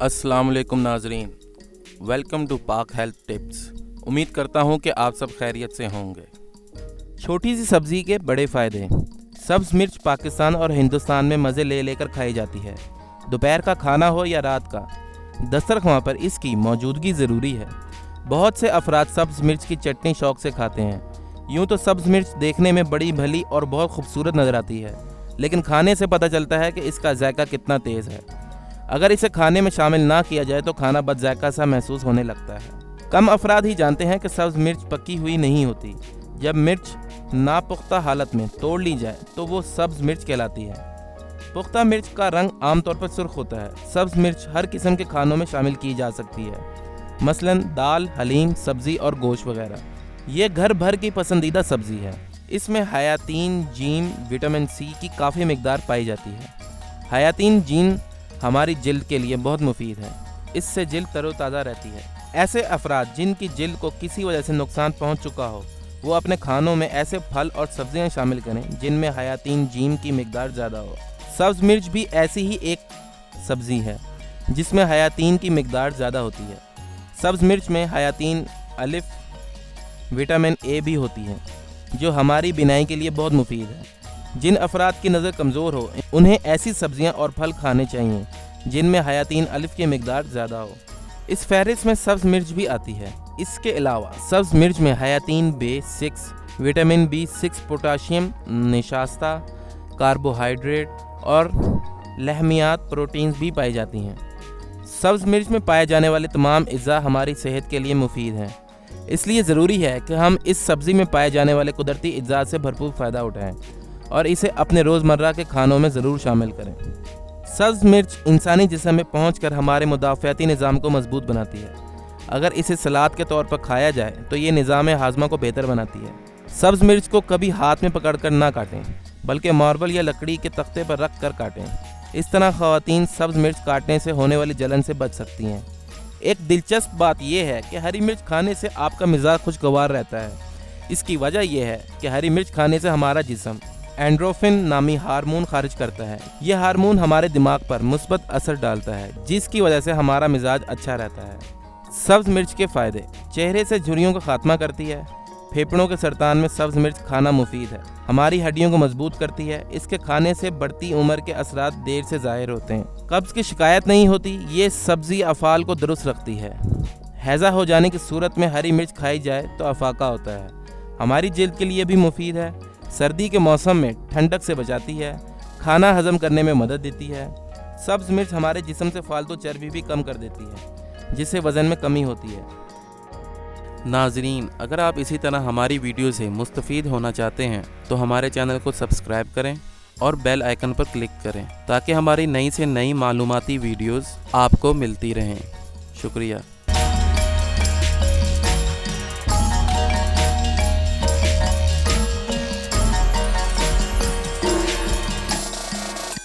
अस्सलाम वालेकुम नाजरीन, वेलकम टू पाक हेल्थ टिप्स। उम्मीद करता हूँ कि आप सब खैरियत से होंगे। छोटी सी सब्ज़ी के बड़े फ़ायदे। सब्ज़ मिर्च पाकिस्तान और हिंदुस्तान में मज़े ले लेकर खाई जाती है। दोपहर का खाना हो या रात का, दस्तरख्वां पर इसकी मौजूदगी ज़रूरी है। बहुत से अफराद सब्ज़ मिर्च की चटनी शौक़ से खाते हैं। यूँ तो सब्ज़ मिर्च देखने में बड़ी भली और बहुत खूबसूरत नज़र आती है, लेकिन खाने से पता चलता है कि इसका जायका कितना तेज़ है। अगर इसे खाने में शामिल ना किया जाए तो खाना बदजायका सा महसूस होने लगता है। कम अफराद ही जानते हैं कि सब्ज़ मिर्च पकी हुई नहीं होती। जब मिर्च नापुख्ता हालत में तोड़ ली जाए तो वो सब्ज़ मिर्च कहलाती है। पुख्ता मिर्च का रंग आमतौर पर सुर्ख होता है। सब्ज़ मिर्च हर किस्म के खानों में शामिल की जा सकती है, मसलन दाल, हलीम, सब्ज़ी और गोश्त वगैरह। ये घर भर की पसंदीदा सब्ज़ी है। इसमें हयातीन, जीन, विटामिन सी की काफ़ी मिकदार पाई जाती है। हयातीन जीन हमारी जिल्द के लिए बहुत मुफीद है। इससे जिल्द तरोताज़ा रहती है। ऐसे अफराद जिनकी जिल्द को किसी वजह से नुकसान पहुंच चुका हो, वो अपने खानों में ऐसे फल और सब्जियां शामिल करें जिनमें हयातीन जीन की मिकदार ज़्यादा हो। सब्ज़ मिर्च भी ऐसी ही एक सब्ज़ी है जिसमें हयातीन की मिकदार ज़्यादा होती है। सब्ज़ मिर्च में हयातीन अलिफ, विटामिन ए भी होती है, जो हमारी बिनाई के लिए बहुत मुफीद है। जिन अफराद की नज़र कमज़ोर हो, उन्हें ऐसी सब्जियां और फल खाने चाहिए जिनमें हयातीन अलिफ की मिकदार ज़्यादा हो। इस फहरिस्त में सब्ज़ मिर्च भी आती है। इसके अलावा सब्ज़ मिर्च में हयातीन B6, विटामिन B6, पोटाशियम, निशास्ता, कार्बोहाइड्रेट और लहमियात प्रोटीन्स भी पाई जाती हैं। सब्ज़ मिर्च में पाए जाने वाले तमाम अज़्ज़ा हमारी सेहत के लिए मुफीद हैं। इसलिए ज़रूरी है कि हम इस सब्ज़ी में पाए जाने वाले कुदरती अज़्ज़ा से भरपूर फ़ायदा उठाएं और इसे अपने रोज़मर्रा के खानों में ज़रूर शामिल करें। सब्ज़ मिर्च इंसानी जिस्म में पहुंचकर हमारे मुदाफ़ियाती निज़ाम को मजबूत बनाती है। अगर इसे सलाद के तौर पर खाया जाए तो ये निज़ाम हाज़मा को बेहतर बनाती है। सब्ज़ मिर्च को कभी हाथ में पकड़कर ना काटें, बल्कि मार्बल या लकड़ी के तख्ते पर रख कर काटें। इस तरह ख़वातीन सब्ज़ मिर्च काटने से होने वाली जलन से बच सकती हैं। एक दिलचस्प बात यह है कि हरी मिर्च खाने से आपका मिजाज खुशगवार रहता है। इसकी वजह यह है कि हरी मिर्च खाने से हमारा जिस्म एंड्रोफिन नामी हार्मोन खारिज करता है। यह हार्मोन हमारे दिमाग पर मुस्बत असर डालता है, जिसकी वजह से हमारा मिजाज अच्छा रहता है। सब्ज़ मिर्च के फ़ायदे। चेहरे से झुर्रियों का खात्मा करती है। फेफड़ों के सरतान में सब्ज़ मिर्च खाना मुफीद है। हमारी हड्डियों को मजबूत करती है। इसके खाने से बढ़ती उम्र के असरात देर से ज़ाहिर होते हैं। कब्ज़ की शिकायत नहीं होती। ये सब्ज़ी अफ़ाल को दुरुस्त रखती है। हैज़ा हो जाने की सूरत में हरी मिर्च खाई जाए तो अफाका होता है। हमारी जिल्द के लिए भी मुफीद है। सर्दी के मौसम में ठंडक से बचाती है। खाना हज़म करने में मदद देती है। सब्ज़ मिर्च हमारे जिस्म से फालतू चर्बी भी कम कर देती है, जिससे वज़न में कमी होती है। नाजरीन, अगर आप इसी तरह हमारी वीडियो से मुस्तफ़ीद होना चाहते हैं तो हमारे चैनल को सब्सक्राइब करें और बेल आइकन पर क्लिक करें ताकि हमारी नई से नई मालूमाती वीडियोज़ आपको मिलती रहें। शुक्रिया।